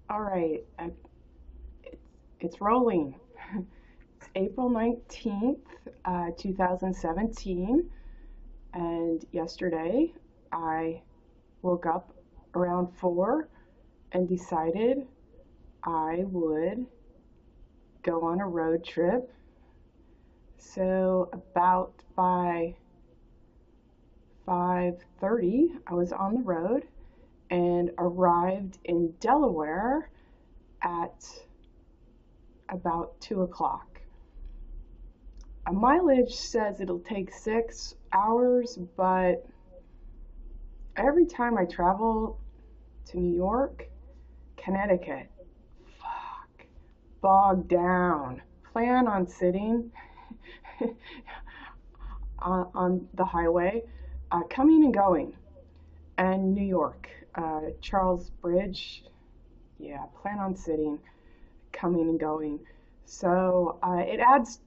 All right, it's it's rolling. It's April 19th, 2017, and yesterday I woke up around 4 and decided I would go on a road trip. So about by 5:30, I was on the road and arrived in Delaware at about 2 o'clock. A mileage says it'll take 6 hours, but every time I travel to New York, Connecticut, fuck, bogged down. Plan on sitting on the highway, coming and going. And New York, Charles Bridge, yeah, plan on sitting, coming and going. So it adds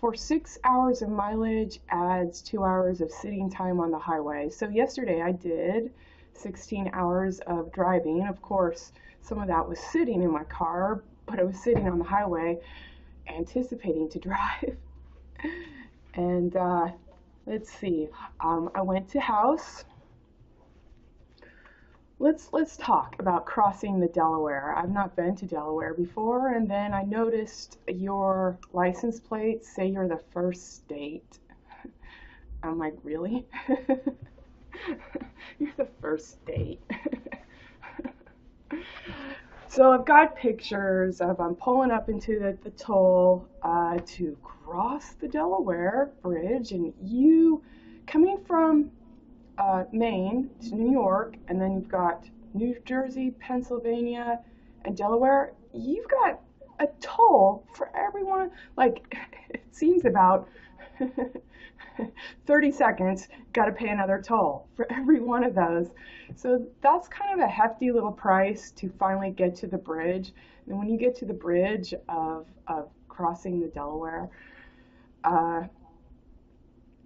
for 6 hours of mileage adds 2 hours of sitting time on the highway. So yesterday I did 16 hours of driving. Of course, some of that was sitting in my car, but I was sitting on the highway anticipating to drive. And let's see, I went to house. Let's talk about crossing the Delaware. I've not been to Delaware before, and then I noticed your license plates say you're the first state. I'm like, really? You're the first state. So I've got pictures of I'm pulling up into the toll to cross the Delaware Bridge, and you coming from Maine to New York, and then you've got New Jersey, Pennsylvania, and Delaware. You've got a toll for everyone. Like, it seems about 30 seconds, got to pay another toll for every one of those. So that's kind of a hefty little price to finally get to the bridge. And when you get to the bridge of crossing the Delaware,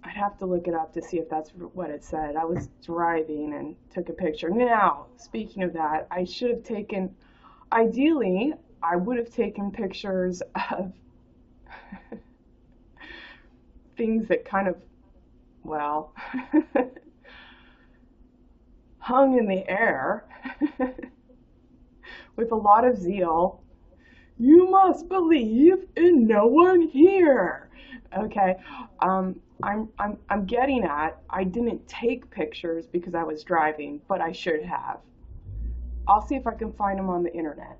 I'd have to look it up to see if that's what it said. I was driving and took a picture. Now, speaking of that, I should have taken, ideally, I would have taken pictures of things that kind of, well, hung in the air with a lot of zeal. You must believe in no one here. Okay, I'm getting at, I didn't take pictures because I was driving, but I should have. I'll see if I can find them on the internet.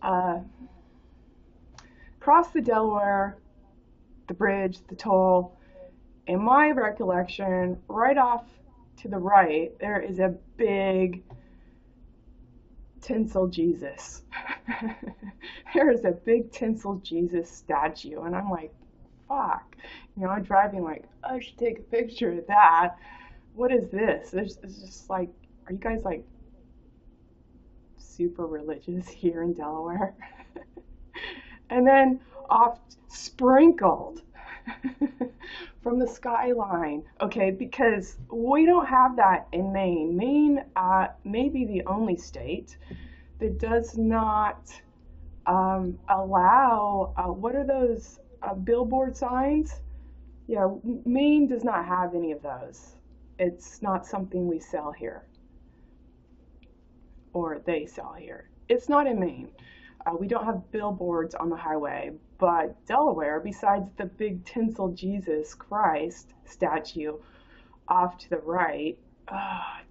Uh, Cross the Delaware, the bridge, the toll. In my recollection, right off to the right, there is a big tinsel Jesus. There is a big tinsel Jesus statue, and I'm like, fuck. I'm driving like, I should take a picture of that. What is this? It's just like, are you guys like super religious here in Delaware? And then off sprinkled from the skyline. Okay, because we don't have that in Maine. Maine may be the only state that does not allow, what are those billboard signs? Yeah, Maine does not have any of those. It's not something we sell here, or they sell here. It's not in Maine. We don't have billboards on the highway, but Delaware, besides the big tinsel Jesus Christ statue off to the right,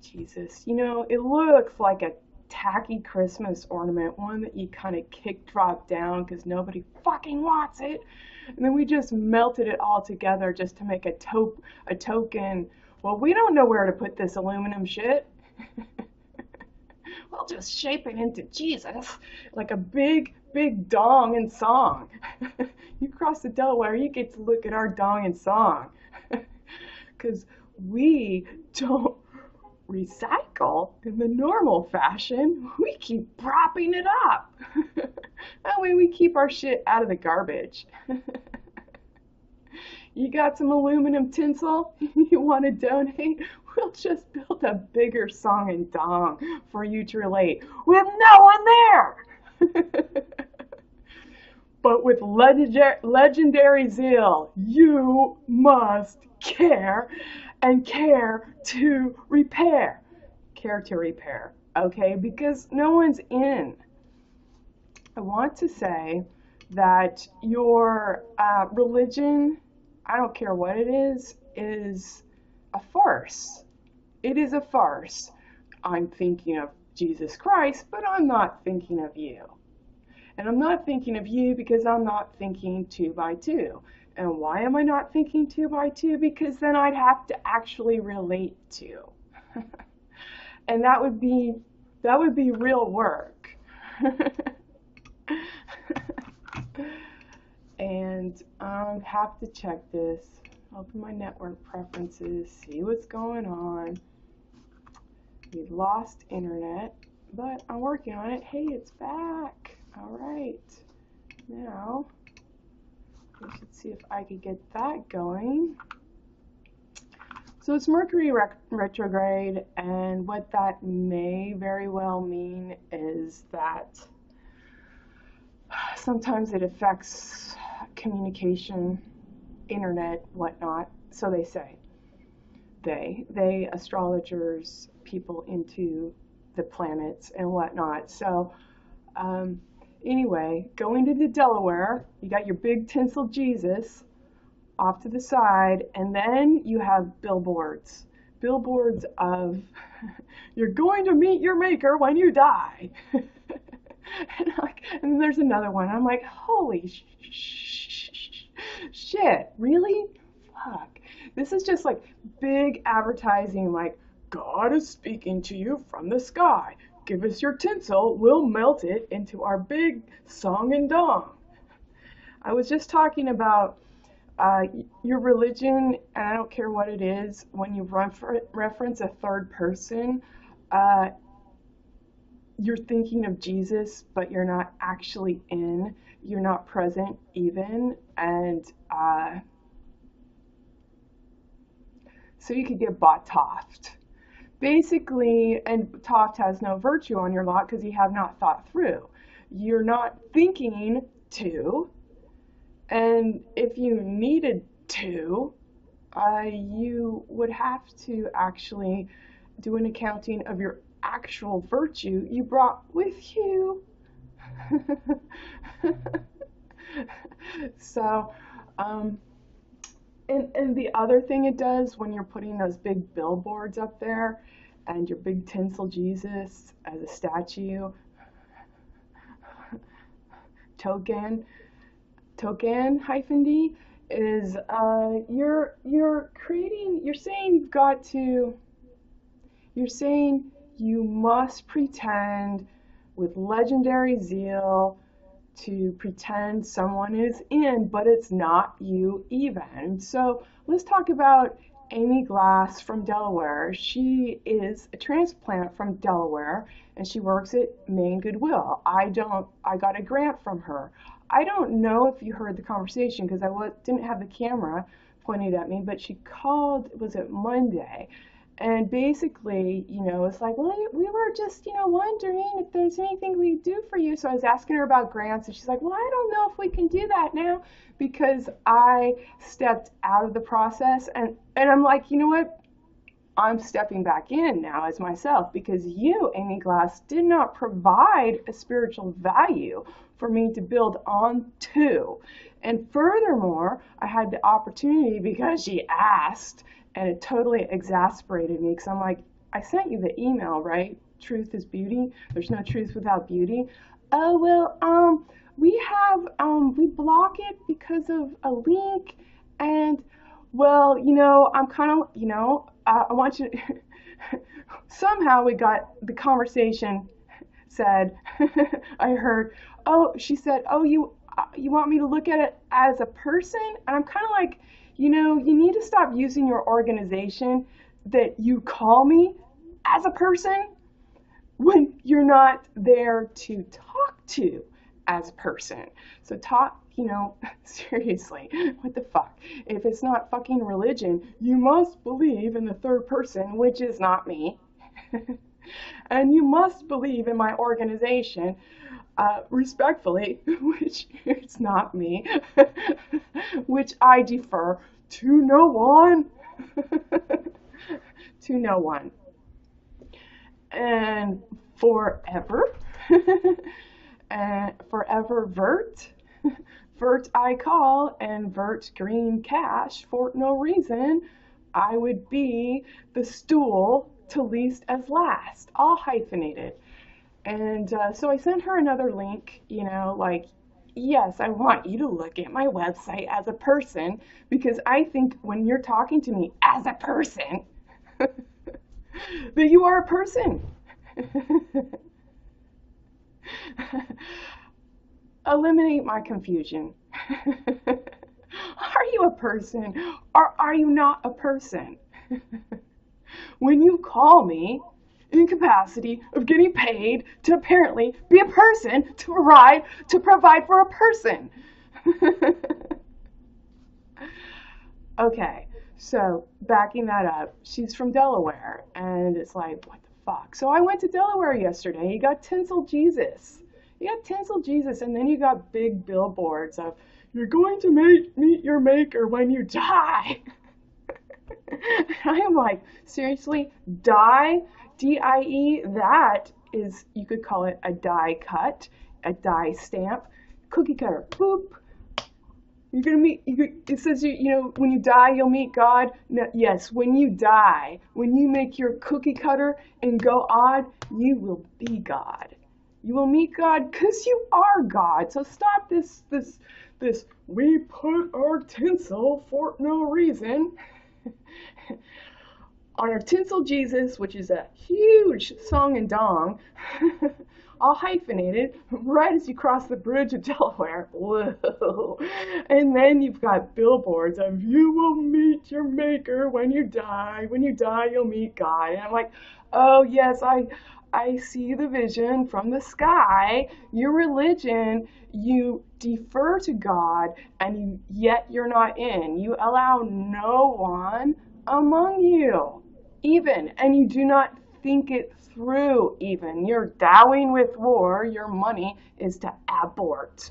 Jesus, it looks like a tacky Christmas ornament, one that you kind of kick drop down because nobody fucking wants it. And then we just melted it all together just to make a token. Well, we don't know where to put this aluminum shit. We'll just shape it into Jesus like a big, big dong and song. You cross the Delaware, you get to look at our dong and song. Because we don't recycle in the normal fashion. We keep propping it up. That way we keep our shit out of the garbage. You got some aluminum tinsel? You want to donate? We'll just build a bigger song and dong for you to relate with no one there. But with legendary zeal, you must care and care to repair. Care to repair, okay? Because no one's in. I want to say that your religion, I don't care what it is a farce. It is a farce. I'm thinking of Jesus Christ, but I'm not thinking of you. And I'm not thinking of you because I'm not thinking 2 by 2. And why am I not thinking 2 by 2? Because then I'd have to actually relate to. And that would be real work. And I have to check this. Open my network preferences, see what's going on. We've lost internet, but I'm working on it. Hey, it's back. All right, now we should see if I could get that going. So it's Mercury retrograde, and what that may very well mean is that sometimes it affects communication, internet, whatnot. So they say. They astrologers, people into the planets and whatnot. So anyway, going to the Delaware, you got your big tinsel Jesus off to the side, and then you have billboards of you're going to meet your maker when you die. And then there's another one. I'm like, holy shit, really? Fuck. This is just like big advertising, like, God is speaking to you from the sky. Give us your tinsel, we'll melt it into our big song and dong. I was just talking about your religion, and I don't care what it is, when you reference a third person, you're thinking of Jesus, but you're not actually in, you're not present even, and so you could get bought toffed. Basically, and Toft has no virtue on your lot because you have not thought through. You're not thinking to, and if you needed to, you would have to actually do an accounting of your actual virtue you brought with you. So, and the other thing it does when you're putting those big billboards up there and your big tinsel Jesus as a statue, token -d, is you're saying you must pretend with legendary zeal to pretend someone is in, but it's not you even. So let's talk about Amy Glass from Delaware. She is a transplant from Delaware, and she works at Maine Goodwill. I got a grant from her. I don't know if you heard the conversation because I didn't have the camera pointed at me, but she called, was it Monday? And basically, it's like, well, we were just, wondering if there's anything we do for you. So I was asking her about grants, and she's like, well, I don't know if we can do that now because I stepped out of the process. And I'm like, you know what? I'm stepping back in now as myself because you, Amy Glass, did not provide a spiritual value for me to build on to. And furthermore, I had the opportunity because she asked, and it totally exasperated me because I'm like, I sent you the email, right? Truth is beauty. There's no truth without beauty. Oh, well, we block it because of a link. And, well, I'm kind of, I want you to, somehow we got the conversation said, I heard, oh, she said, oh, you want me to look at it as a person? And I'm kind of like, you need to stop using your organization that you call me as a person when you're not there to talk to as a person. So talk, seriously, what the fuck? If it's not fucking religion, you must believe in the third person, which is not me. And you must believe in my organization, respectfully, which is not me, which I defer to no one. To no one. And forever, and forever vert, vert I call, and vert green cash for no reason. I would be the stool to least as last, all hyphenated. And so I sent her another link, like, yes, I want you to look at my website as a person, because I think when you're talking to me as a person, that you are a person. Eliminate my confusion. Are you a person or are you not a person? When you call me in capacity of getting paid to apparently be a person to provide for a person. Okay, so backing that up, she's from Delaware, and it's like, what the fuck? So I went to Delaware yesterday. You got Tinsel Jesus. You got Tinsel Jesus, and then you got big billboards of, you're going to meet your maker when you die. I am like, seriously, die? D-I-E? That is, you could call it a die cut, a die stamp, cookie cutter, boop. You're gonna meet, it says, when you die, you'll meet God. No, yes, when you die, when you make your cookie cutter and go odd, you will be God. You will meet God because you are God. So stop this, we put our tinsel for no reason on our Tinsel Jesus, which is a huge song and dong, all hyphenated, right as you cross the bridge of Delaware. Whoa. And then you've got billboards of, you will meet your maker when you die. When you die, you'll meet God. And I'm like, oh yes, I see the vision from the sky. Your religion, you defer to God, and yet you're not in. You allow no one among you, even, and you do not think it through even. You're dowing with war. Your money is to abort.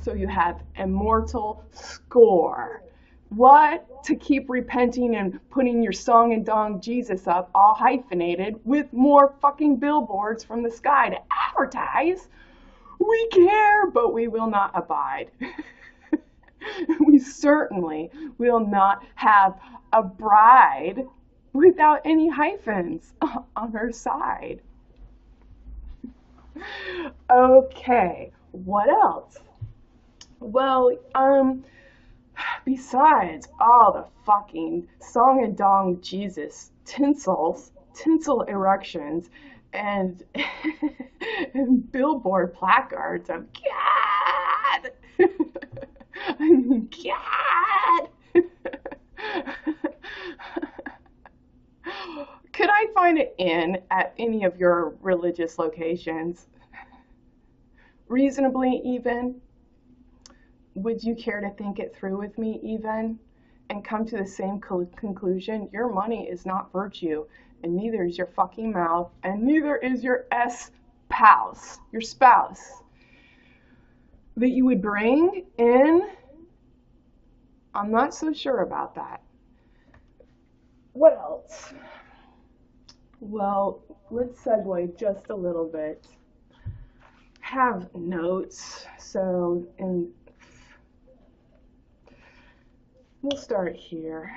So you have immortal score. What? To keep repenting and putting your song and dong Jesus up, all hyphenated, with more fucking billboards from the sky to advertise? We care, but we will not abide. We certainly will not have a bride without any hyphens on her side. Okay, what else? Well, besides all the fucking song and dong Jesus tinsel erections and and billboard placards of God. I mean, God. Could I find an inn at any of your religious locations? Reasonably even? Would you care to think it through with me even? And come to the same conclusion? Your money is not virtue, and neither is your fucking mouth, and neither is your spouse, your spouse. That you would bring in? I'm not so sure about that. What else? Well, let's segue just a little bit. Have notes. So, we'll start here.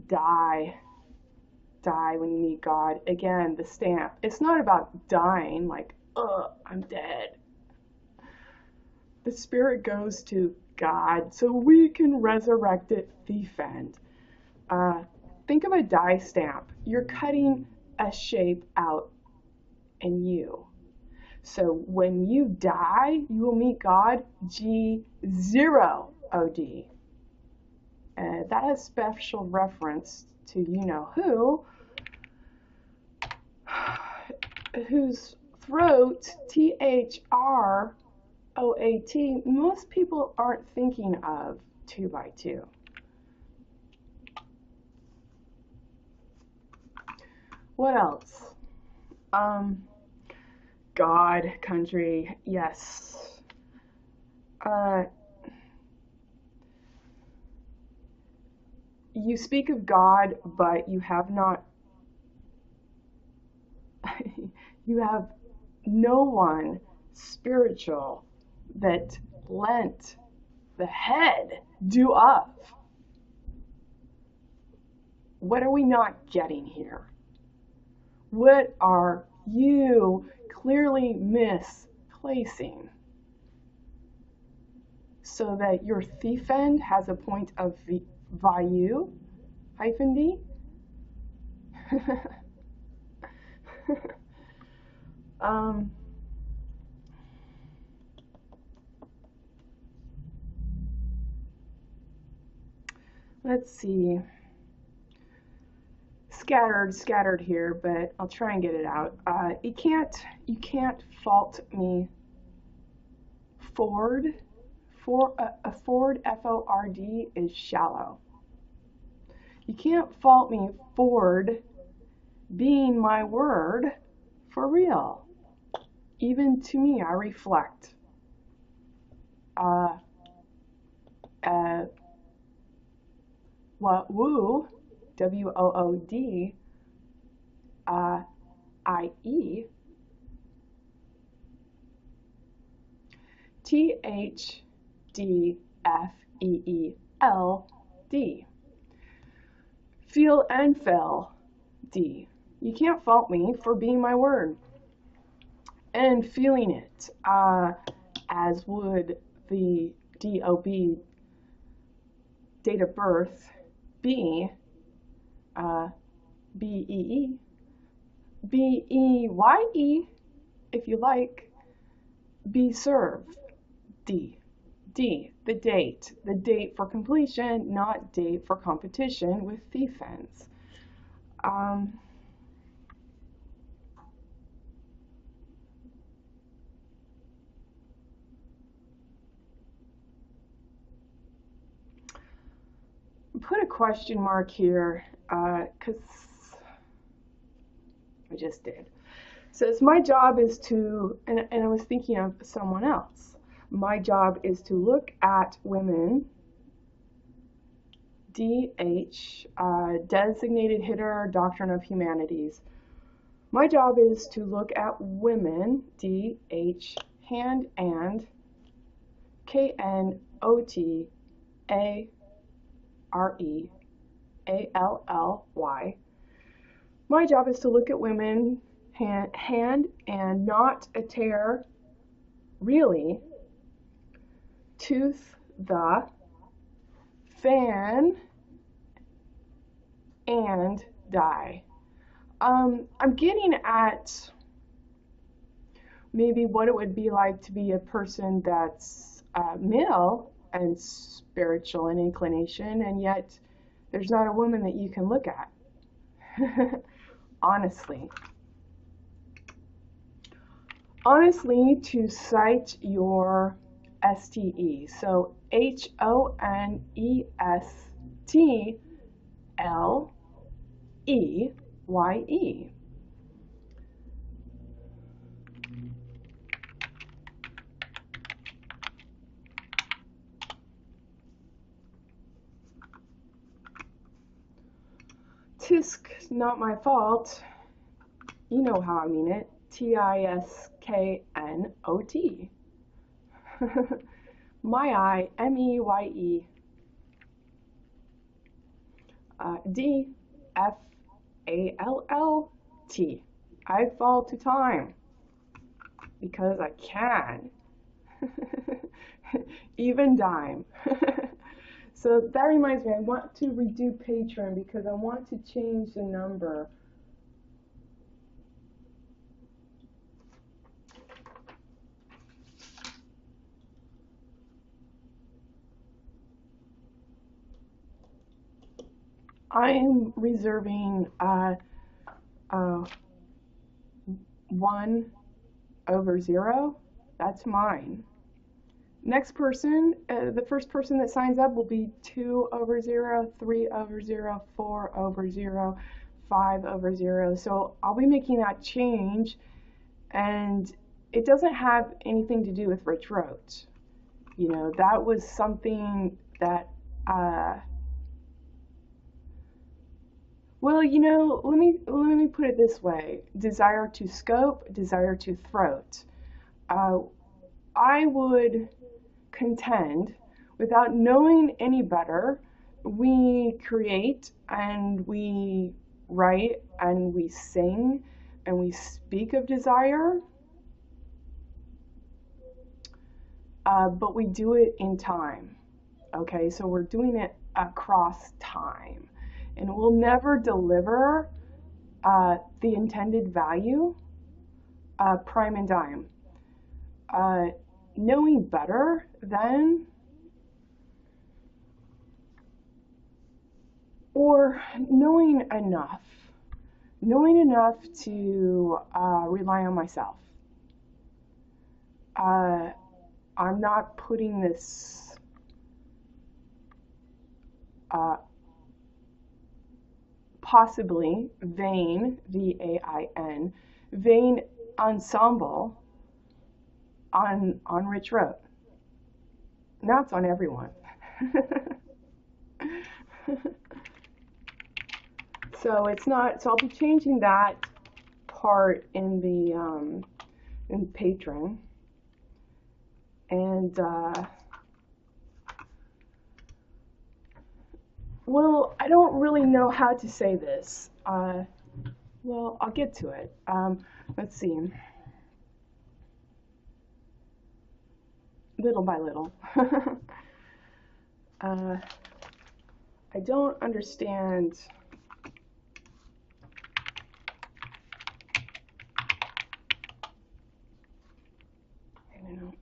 Die when you meet God. Again, the stamp. It's not about dying like, I'm dead. The spirit goes to God so we can resurrect it, defend. Think of a die stamp. You're cutting a shape out in you. So when you die, you will meet God, G0OD. That has special reference to you know who, whose Throat, Throat, most people aren't thinking of 2 by 2. What else? God, country, yes. You speak of God, but you have not, you have no one spiritual that lent the head due of. What are we not getting here? What are you clearly misplacing so that your thief end has a point of value, -d? Let's see. Scattered here, but I'll try and get it out. You can't fault me. Ford, a Ford, F-O-R-D, is shallow. You can't fault me, Ford, being my word for real. Even to me, I reflect. What woo, W-O-O-D, I-E, T-H-D-F-E-E-L-D. Feel and fail, D. You can't fault me for being my word and feeling it, as would the D-O-B, date of birth, B, B-E-E, B-E-Y-E, if you like, be served, D. D, the date for completion, not date for competition with thief ends. Put a question mark here, because I just did. Says my job is to, and I was thinking of someone else. My job is to look at women, DH, designated hitter, doctrine of humanities. My job is to look at women, DH, hand and, KNOTAREALLY. My job is to look at women, hand and not a tear, really, tooth the, fan, and die. I'm getting at maybe what it would be like to be a person that's male and spiritual in inclination, and yet there's not a woman that you can look at. Honestly, to cite your STE. So HONESTLEYE. Tisk, not my fault. You know how I mean it. TISKNOT. My eye, MEYE. DFALLT. I fall to time because I can. Even dime. So that reminds me, I want to redo Patreon because I want to change the number. I am reserving $1 over 0. That's mine. Next person, the first person that signs up will be 2 over 0, 3 over 0, 4 over 0, 5 over 0. So I'll be making that change, and it doesn't have anything to do with Rich Roat. You know, that was something that, well, you know, let me put it this way: desire to scope, desire to throat. I would contend, without knowing any better, we create and we write and we sing and we speak of desire, but we do it in time. Okay, so we're doing it across time, and we'll never deliver the intended value, prime and dime. Knowing better then, or knowing enough to rely on myself. I'm not putting this possibly vain, V-A-I-N, vain ensemble on Rich Roat. Now it's on everyone. So it's not. So I'll be changing that part in the in Patreon, and well, I don't really know how to say this. Well, I'll get to it. Let's see. Little by little. I don't understand. I don't know.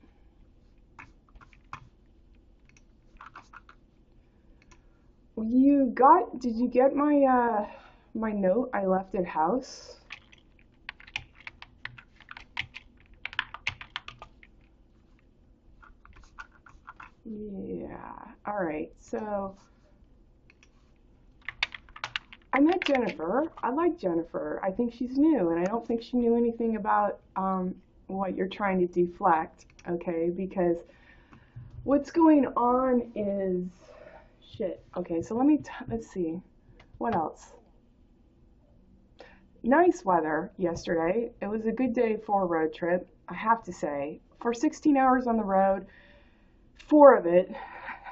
Did you get my my note I left at house? Yeah. All right. So I met Jennifer. I like Jennifer. I think she's new, and I don't think she knew anything about what you're trying to deflect, okay? Because what's going on is shit. Okay, so let's see. What else? Nice weather yesterday. It was a good day for a road trip, I have to say. For 16 hours on the road, 4 of it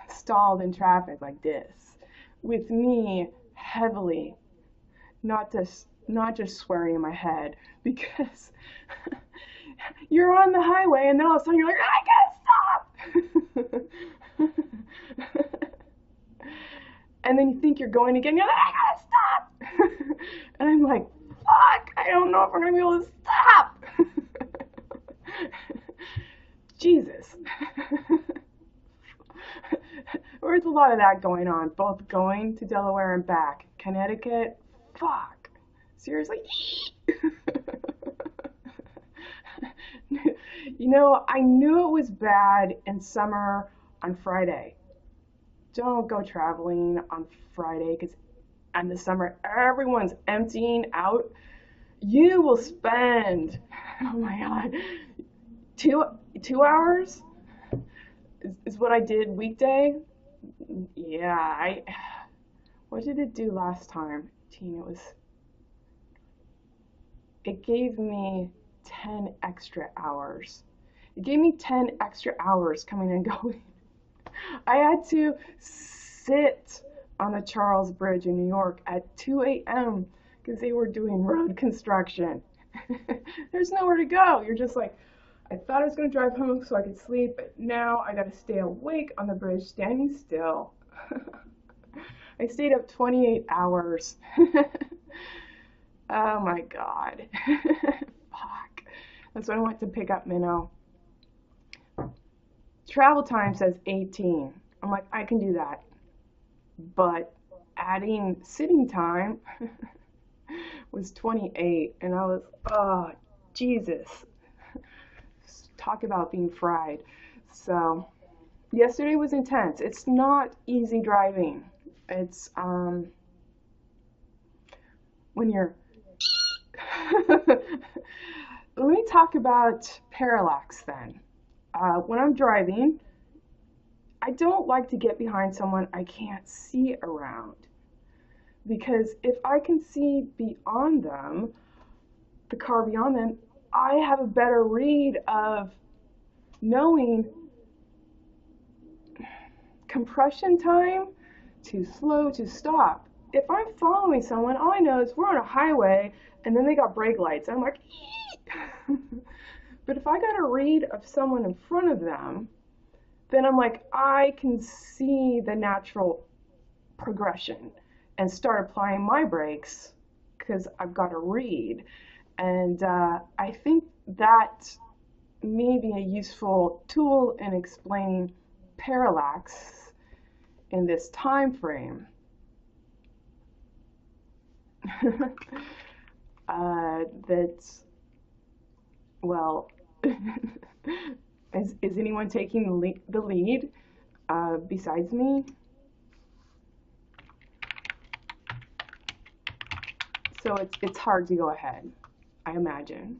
stalled in traffic like this, with me heavily, not just swearing in my head, because you're on the highway and then all of a sudden you're like, I gotta stop. And then you think you're going again, you're like, I gotta stop. And I'm like, fuck, I don't know if we're gonna be able to stop. Jesus. There's a lot of that going on, both going to Delaware and back. Connecticut, fuck. Seriously? You know, I knew it was bad in summer on Friday. Don't go traveling on Friday, because in the summer everyone's emptying out. You will spend, oh my god, 2 hours is what I did weekday. Yeah, what did it do last time? It gave me 10 extra hours. It gave me 10 extra hours coming and going. I had to sit on the Charles Bridge in New York at 2 a.m. because they were doing road construction. There's nowhere to go. You're just like, I thought I was going to drive home so I could sleep, but now I got to stay awake on the bridge, standing still. I stayed up 28 hours. Oh my god. Fuck. That's when I went to pick up Minnow. Travel time says 18. I'm like, I can do that. But adding sitting time was 28, and I was, oh, Jesus. talk about being fried. So yesterday was intense. It's not easy driving. It's when you're let me talk about parallax then. When I'm driving, I don't like to get behind someone I can't see around, because if I can see beyond them, the car beyond them, I have a better read of knowing compression time, too slow, to stop. If I'm following someone, all I know is we're on a highway and then they got brake lights. I'm like, but if I got a read of someone in front of them, then I'm like, I can see the natural progression and start applying my brakes because I've got a read. And I think that may be a useful tool in explaining parallax in this time frame. That's, well, is anyone taking the lead besides me? So it's hard to go ahead, I imagine.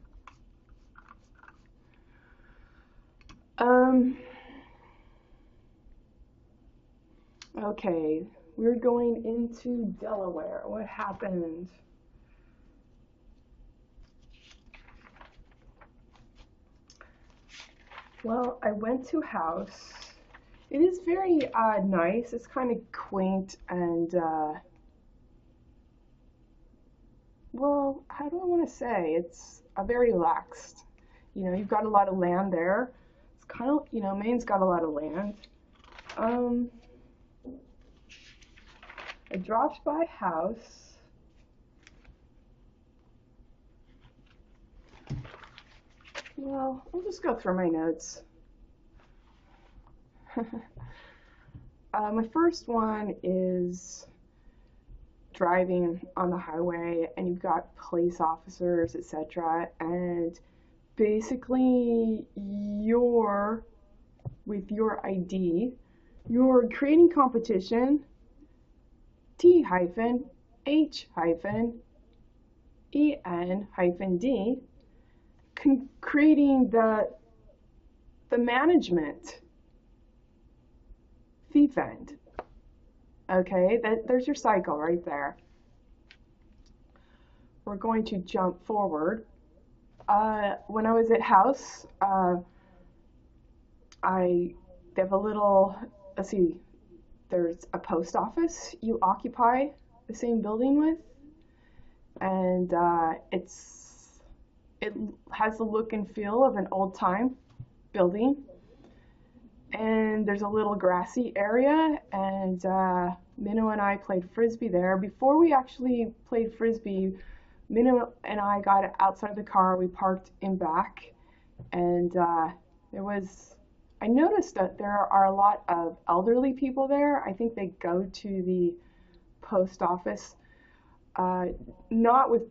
Okay, we're going into Delaware. What happened? Well, I went to a house. It is very nice. It's kind of quaint and, well, how do I want to say? It's very relaxed. You know, you've got a lot of land there. It's kind of, you know, Maine's got a lot of land. I dropped by a house. Well, I'll just go through my notes. My first one is driving on the highway and you've got police officers, etc. And basically with your ID, you're creating competition, T-H-E-N-D, creating the management fee fund. Okay, there's your cycle right there. We're going to jump forward. When I was at house, they have a little, let's see, there's a post office you occupy the same building with, and it has the look and feel of an old time building. And there's a little grassy area, and Minnow and I played frisbee there. Before we actually played frisbee, Minnow and I got outside the car, we parked in back, and I noticed that there are a lot of elderly people there. I think they go to the post office not with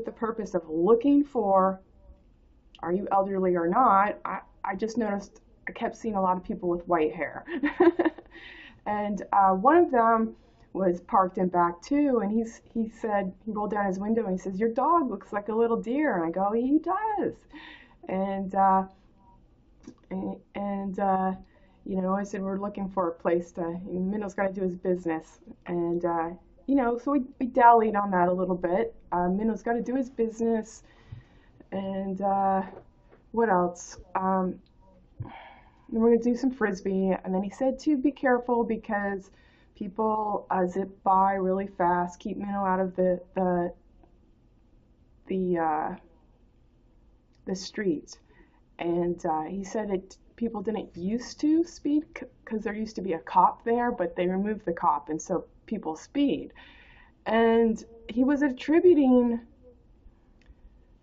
the purpose of looking for, are you elderly or not. I just noticed I kept seeing a lot of people with white hair. And one of them was parked in back too, and he said, he rolled down his window and he says, your dog looks like a little deer. And I go, he does. And you know, I said, we're looking for a place to, Minnow's got to do his business. And you know, so we dallied on that a little bit. Minnow's got to do his business. And what else? We're going to do some frisbee. And then he said to be careful because people zip by really fast. Keep Minnow out of the street. And he said people didn't used to speed because there used to be a cop there, but they removed the cop, and so people speed. And he was attributing,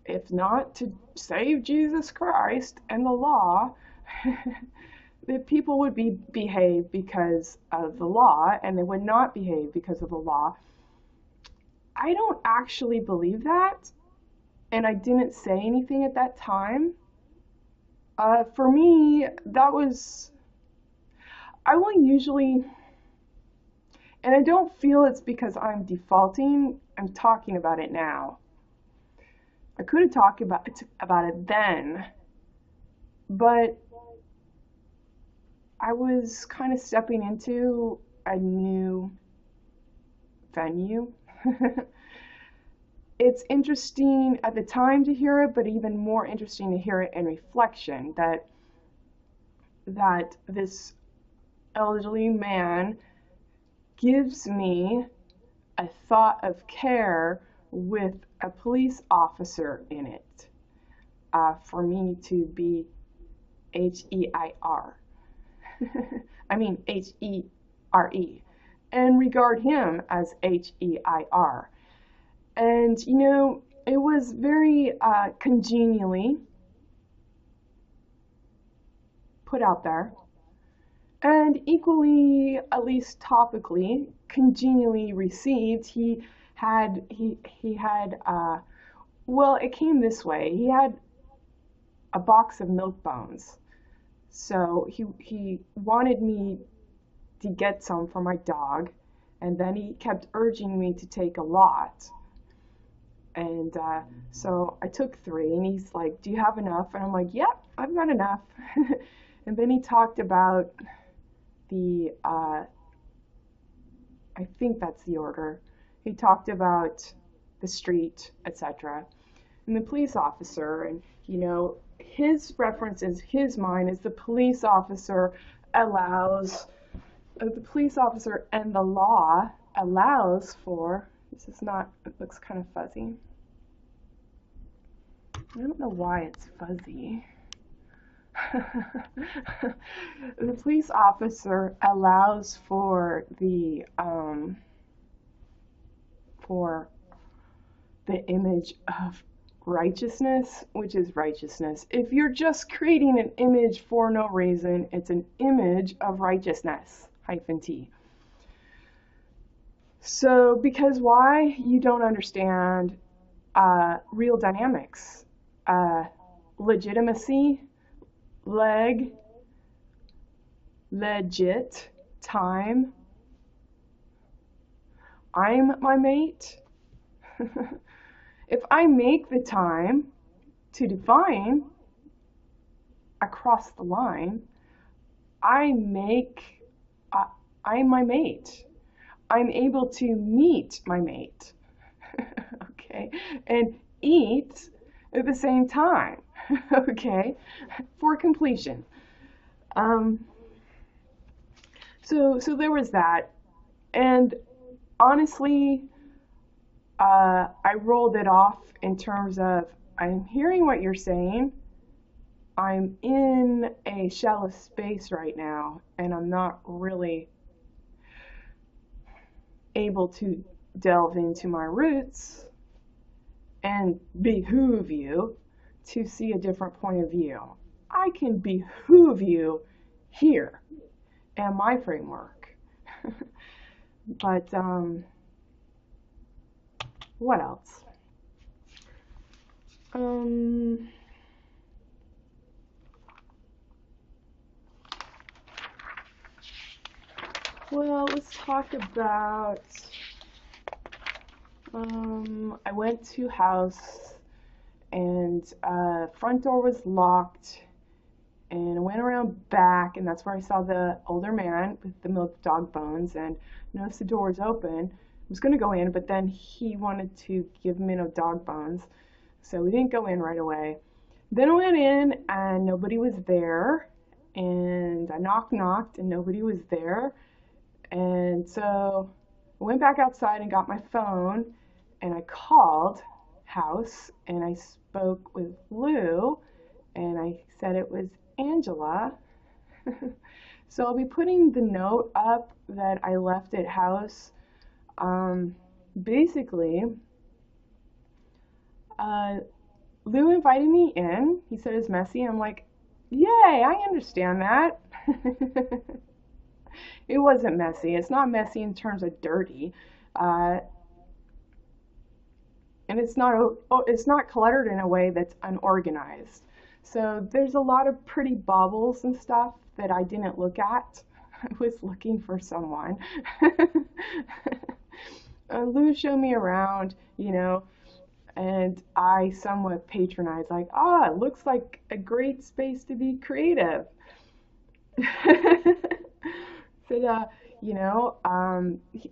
if not to save Jesus Christ and the law, that people would behave because of the law, and they would not behave because of the law. I don't actually believe that, and I didn't say anything at that time. For me, I will usually, and I don't feel it's because I'm defaulting, I'm talking about it now. I could have talked about it then, but I was kind of stepping into a new venue. It's interesting at the time to hear it, but even more interesting to hear it in reflection that this elderly man gives me a thought of care with a police officer in it, for me to be HEIR. I mean HERE, and regard him as HEIR. And it was very congenially put out there, and equally, at least topically, congenially received. He had well, it came this way. He had a box of milk bones, so he wanted me to get some for my dog, and then he kept urging me to take a lot. And so I took 3, and he's like, "Do you have enough?" And I'm like, "Yep, I've got enough." And then he talked about the, I think that's the order. He talked about the street, etc. And the police officer, and his reference is his mind is the police officer allows, the police officer and the law allows for, this is not, it looks kind of fuzzy. I don't know why it's fuzzy. The police officer allows for the image of righteousness, which is righteousness. If you're just creating an image for no reason, it's an image of righteousness, -T. So, because why? You don't understand real dynamics. Legitimacy, legit, time. I'm my mate. If I make the time to define across the line, I'm my mate. I'm able to meet my mate. Okay, and eat at the same time. Okay, for completion. So there was that, and honestly, I rolled it off in terms of, I'm hearing what you're saying. I'm in a shallow space right now, and I'm not really able to delve into my roots and behoove you to see a different point of view. I can behoove you here and my framework. But what else? Well, let's talk about, I went to house, and front door was locked, and I went around back, and that's where I saw the older man with the milk dog bones, and noticed the door was open. I was going to go in, but then he wanted to give me no dog bones, so we didn't go in right away. Then I went in, and nobody was there, and I knocked, and nobody was there. And so I went back outside and got my phone, and I called house, and I spoke with Lou, and I said it was Angela. So I'll be putting the note up that I left at house. Basically, Lou invited me in. He said it's messy. I'm like, yay, I understand that. It wasn't messy. It's not messy in terms of dirty. And it's not cluttered in a way that's unorganized. So there's a lot of pretty bubbles and stuff that I didn't look at. I was looking for someone. Lou showed me around, and I somewhat patronized, like, it looks like a great space to be creative. Said,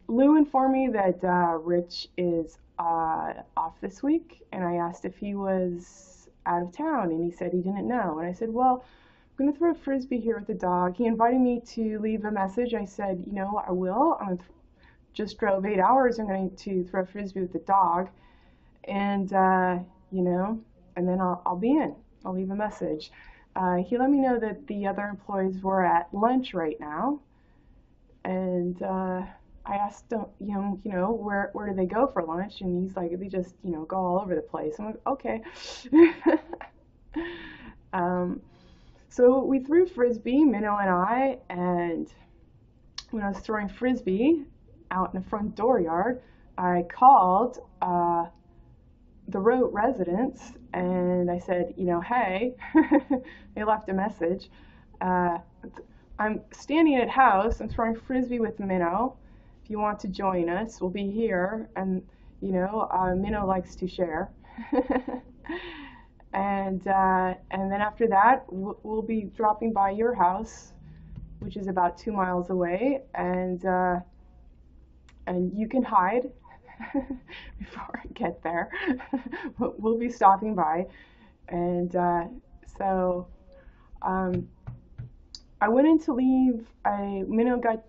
Lou informed me that Rich is off this week, and I asked if he was out of town, and he said he didn't know. And I said, well, I'm going to throw a frisbee here with the dog. He invited me to leave a message. I said, I will. Just drove 8 hours. I'm going to throw a frisbee with the dog, and and then I'll be in. I'll leave a message. He let me know that the other employees were at lunch right now, and I asked him, where do they go for lunch? And he's like, they just, go all over the place. I'm like, okay. So we threw frisbee, Minnow and I, and when I was throwing frisbee out in the front dooryard, I called the roat residents, and I said, hey, they left a message. I'm standing at house. I'm throwing frisbee with Minnow. If you want to join us, we'll be here. And Minnow likes to share. and then after that, we'll be dropping by your house, which is about 2 miles away, and you can hide before I get there. We'll be stopping by, and so I went in to leave. Minnow got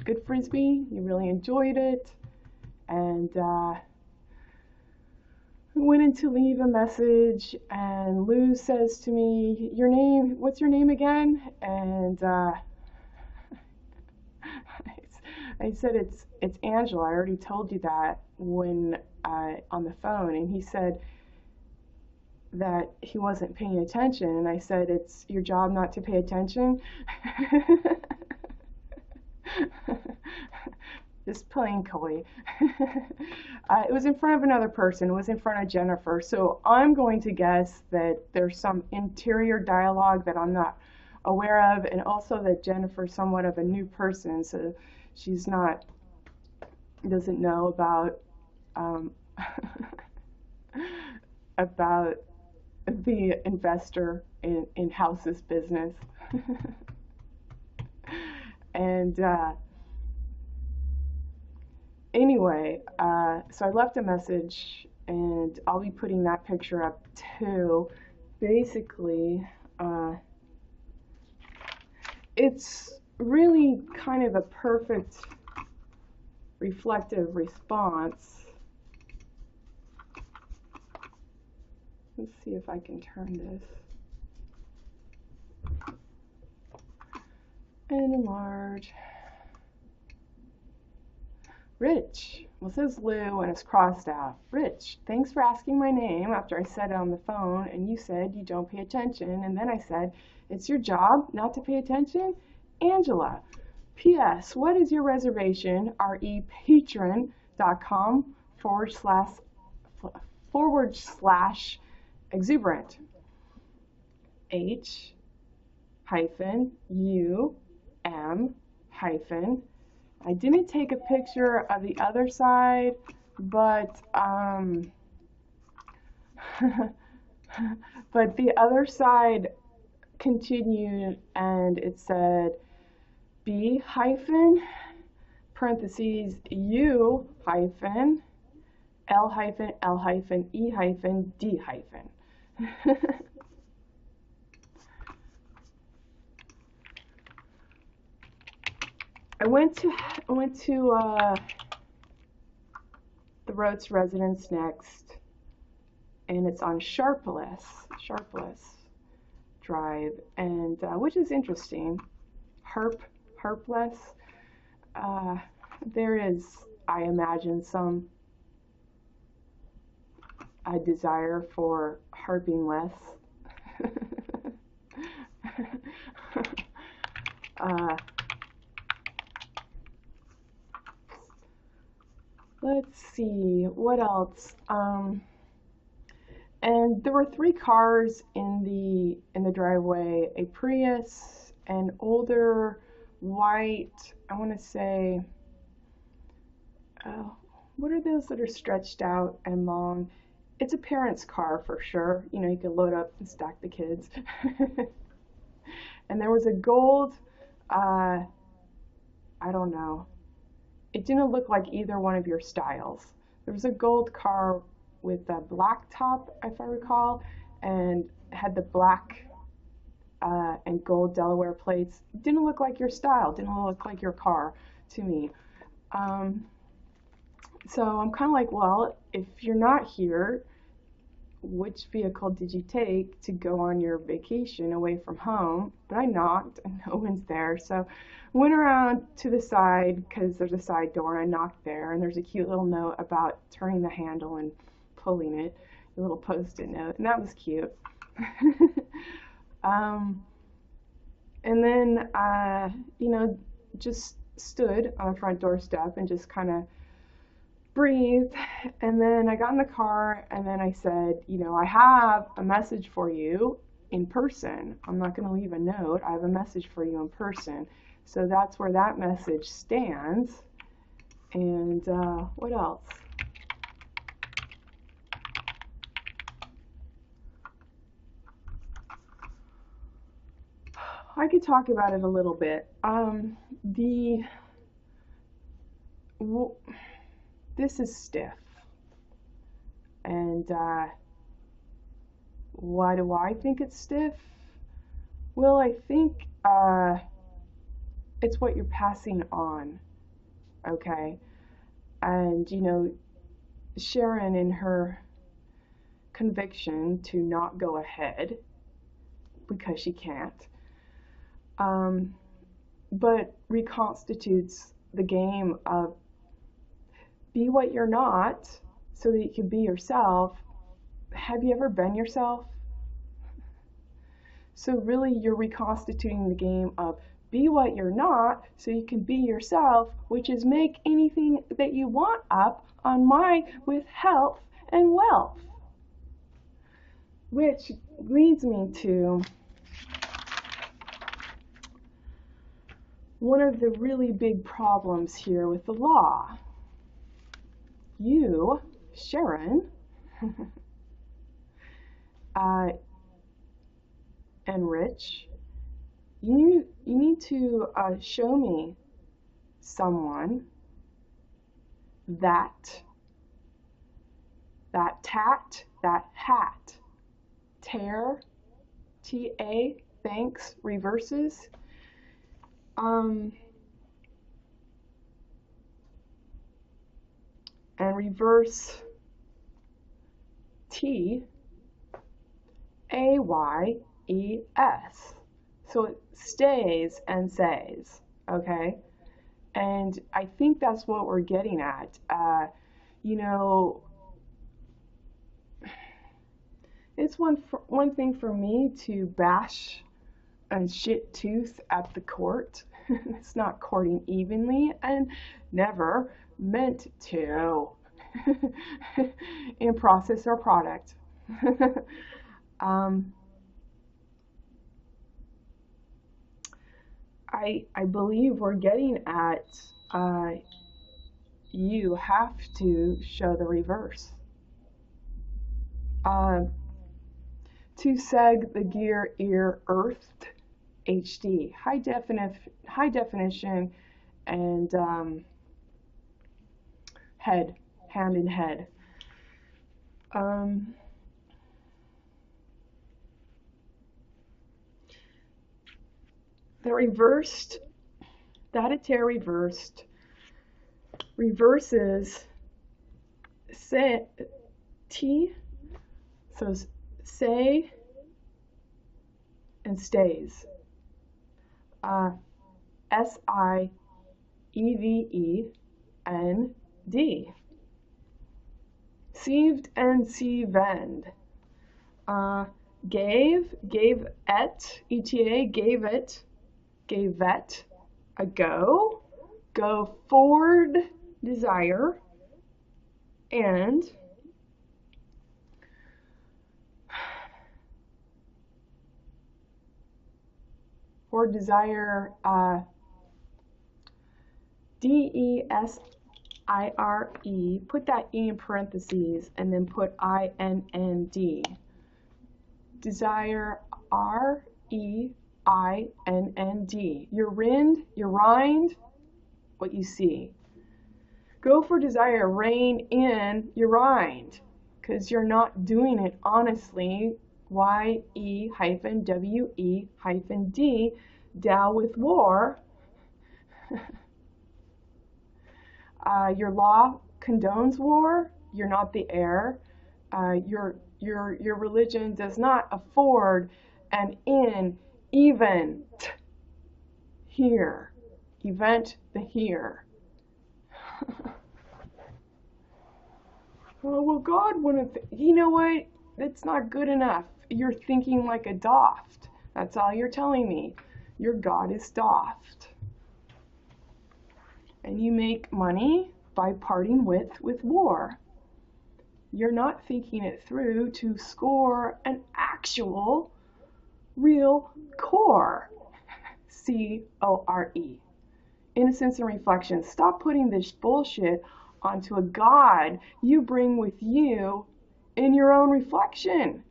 good frisbee. He really enjoyed it, and I went in to leave a message, and Lou says to me, what's your name again? And I said, it's Angela. I already told you that when on the phone. And he said that he wasn't paying attention. And I said, it's your job not to pay attention. Just playing coy. It was in front of another person. It was in front of Jennifer. So I'm going to guess that there's some interior dialogue that I'm not aware of, and also that Jennifer's somewhat of a new person, so she's doesn't know about about the investor in House's business. And anyway, so I left a message, and I'll be putting that picture up too. Basically, it's really kind of a perfect reflective response. Let's see if I can turn this and enlarge. Rich. Well, it says Lou and it's crossed out. Rich, thanks for asking my name after I said it on the phone, and you said you don't pay attention, and then I said, it's your job not to pay attention? Angela. P.S. What is your reservation? repatreon.com/exuberant. H-U-M- I didn't take a picture of the other side, but but the other side continued, and it said B hyphen parentheses U hyphen L hyphen L hyphen E hyphen D hyphen. I went to the Roat's residence next, and it's on Sharpless Drive, and which is interesting. Harpless. There is, I imagine, some desire for harping less. Let's see, what else? And there were three cars in the driveway: a Prius, an older white, I want to say, oh, what are those that are stretched out and long? It's a parent's car for sure. You know, you can load up and stack the kids. And there was a gold, I don't know. It didn't look like either one of your styles. There was a gold car with a black top, if I recall, and had the black and gold Delaware plates. Didn't look like your style, didn't look like your car to me. So I'm kind of like, well, if you're not here, which vehicle did you take to go on your vacation away from home? But I knocked and no one's there. So I went around to the side because there's a side door, and I knocked there, and there's a cute little note about turning the handle and pulling it, a little post-it note, and that was cute. And then, you know, just stood on the front doorstep and just kind of breathed. And then I got in the car, and then I said, you know, I have a message for you in person. I'm not going to leave a note. I have a message for you in person. So that's where that message stands. And what else? I could talk about it a little bit. This is stiff. And why do I think it's stiff? Well, I think it's what you're passing on, okay? And, you know, Sharon, in her conviction to not go ahead because she can't, but reconstitutes the game of be what you're not so that you can be yourself. Have you ever been yourself? So really you're reconstituting the game of be what you're not so you can be yourself, which is make anything that you want up on my with health and wealth. Which leads me to one of the really big problems here with the law. You, Sharon, and Rich, you need to show me someone that hat, tear, T-A, thanks, reverses, and reverse T-A-Y-E-S. So it stays and says, okay? And I think that's what we're getting at. You know, it's one thing for me to bash and shit tooth at the court. It's not courting evenly and never meant to in process or product. I believe we're getting at you have to show the reverse. To seg the gear ear earthed HD, high definition, and hand in head. The reversed, that a tear reversed, reverses say, T, so say and stays. S-I-E-V-E-N-D. Sieved and sievend. Gave et, ETA, gave it, a go forward, desire, and for desire, D-E-S-I-R-E, put that E in parentheses, and then put I-N-N-D. Desire, R-E-I-N-N-D. Your rind, your rind, what you see. Go for desire, rein in your rind, because you're not doing it honestly. Y-E-W-E-D, Tao with war. Your law condones war. You're not the heir. Your religion does not afford an in, even, here. Event the here. Oh, well, God wouldn't. You know what? That's not good enough. You're thinking like a daft. That's all you're telling me. Your God is daft. And you make money by parting with war. You're not thinking it through to score an actual, real core. C-O-R-E. Innocence and reflection. Stop putting this bullshit onto a God you bring with you in your own reflection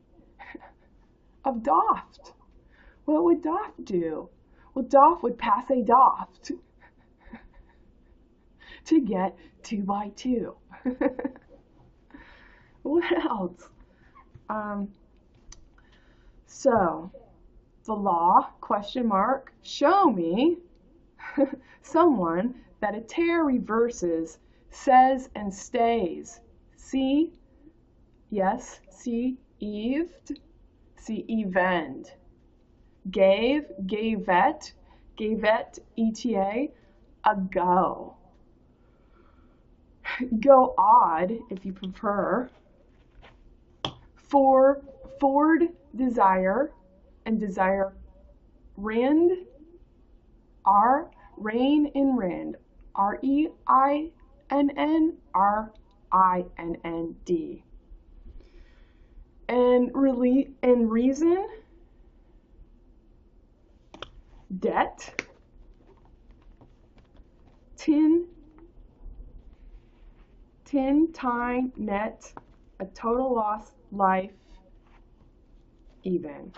of daft. What would daft do? Well, daft would pass a daft to get 2 by 2. What else? So, the law, question mark, show me someone that a tear reverses, says and stays. See? Yes, see, eved, see, evend. Gave, gavet, gavet, ETA, a go. Go odd, if you prefer. Ford, desire, and desire, rind, rein in rind, R-E-I-N-N, R-I-N-N-D. And reason, debt, tin, time, net, a total loss, life, even.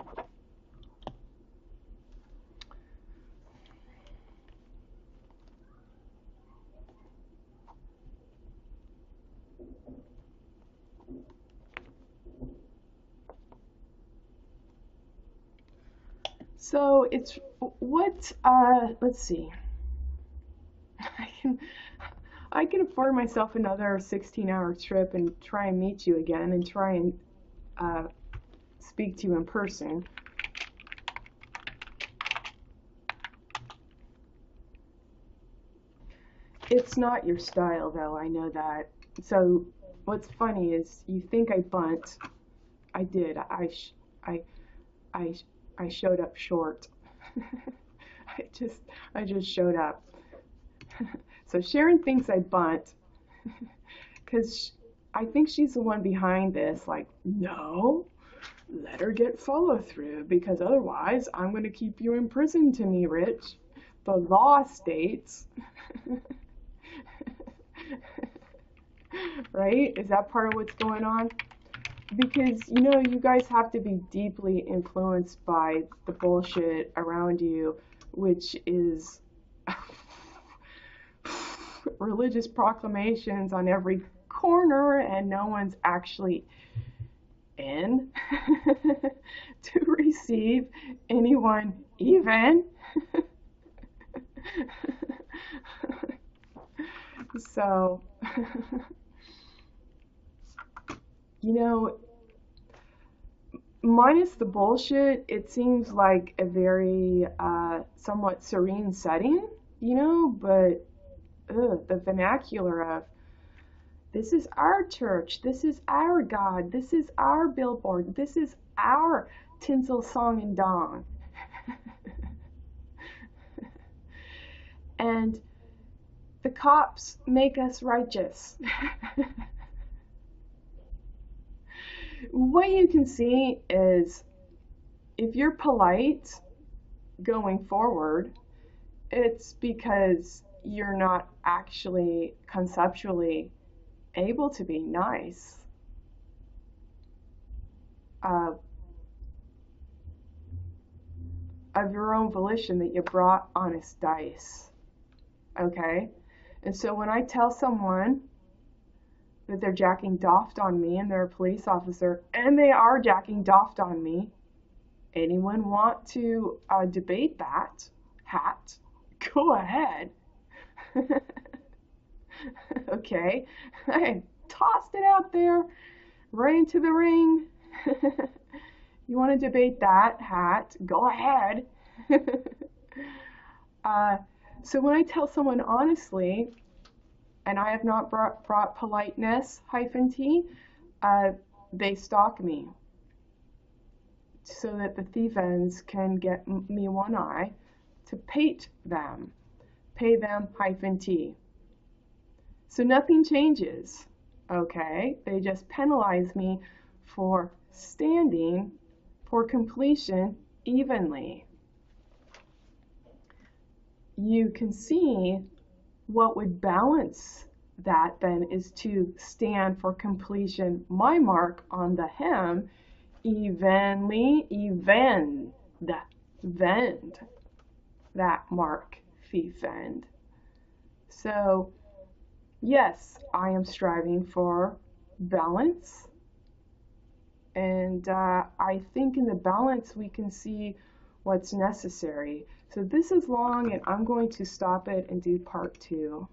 So it's what, let's see. I can afford myself another 16-hour trip and try and meet you again and try and speak to you in person. It's not your style, though, I know that. So what's funny is you think I bunt. I did. I showed up short. I just showed up. So Sharon thinks I bunt because I think she's the one behind this. Like, no, let her get follow through because otherwise I'm going to keep you in prison to me, Rich. The law states. Right? Is that part of what's going on? Because, you know, you guys have to be deeply influenced by the bullshit around you, which is religious proclamations on every corner, and no one's actually in to receive anyone even. So, you know, minus the bullshit, it seems like a very somewhat serene setting, you know, but the vernacular of this is our church, this is our God, this is our billboard, this is our tinsel song and dong. And the cops make us righteous. What you can see is if you're polite going forward, it's because you're not actually conceptually able to be nice uh, of your own volition, that you brought honest dice. Okay? And so when I tell someone that they're jacking doffed on me and they're a police officer and they are jacking doffed on me, anyone want to debate that hat? Go ahead. Okay? I tossed it out there right into the ring. You want to debate that hat? Go ahead. So when I tell someone honestly, and I have not brought politeness -t, they stalk me so that the thief-ends can get me one eye to pay them -t. So nothing changes, okay? They just penalize me for standing for completion evenly. You can see what would balance that then is to stand for completion, my mark on the hem, evenly, vend that mark, thief-end. So yes, I am striving for balance, and I think in the balance we can see what's necessary. So this is long, and I'm going to stop it and do part 2.